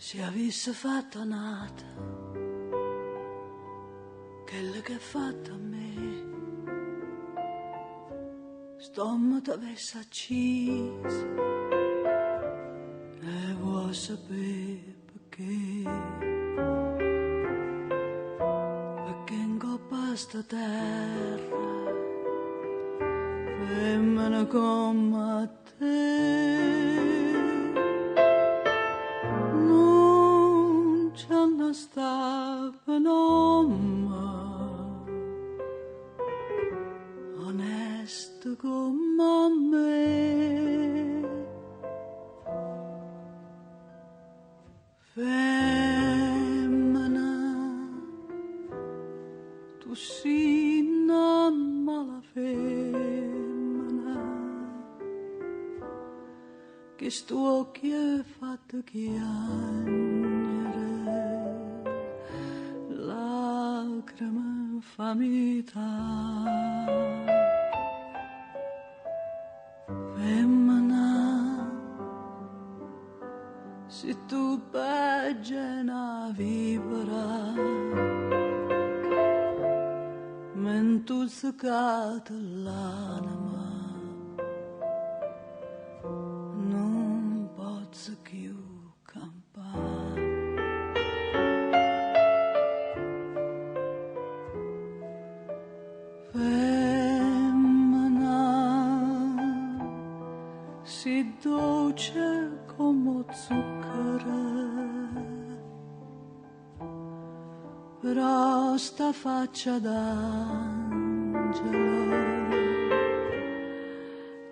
Se avesse fatto nata quella che ha fatto a me, stomma t'avesse accisa e vuoi sapere perché? Perché in coppa sta terra femmina come te non c'è una stava onesto come me, femmina, tu sei una mala femmina, che sto occhio è fatto chiagnere, lacrime infamità. Femmina, se tu pagina vibra, mentu secata l'anima, non posso più campare. Si dolce come zucchero, però sta faccia d'angelo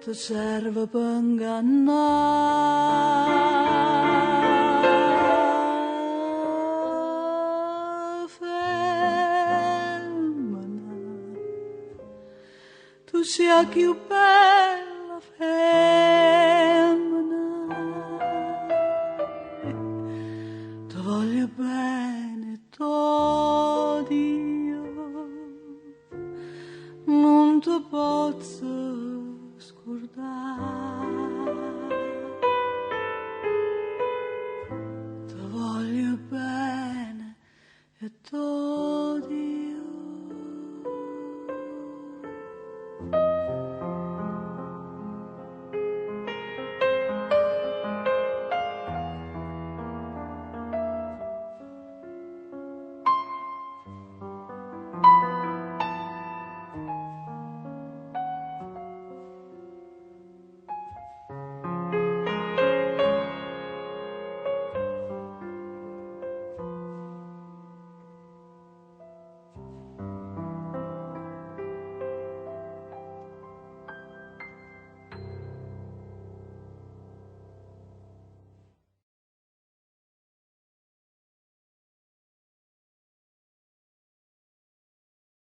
ti serve per ingannare. Femmina, tu sia più bella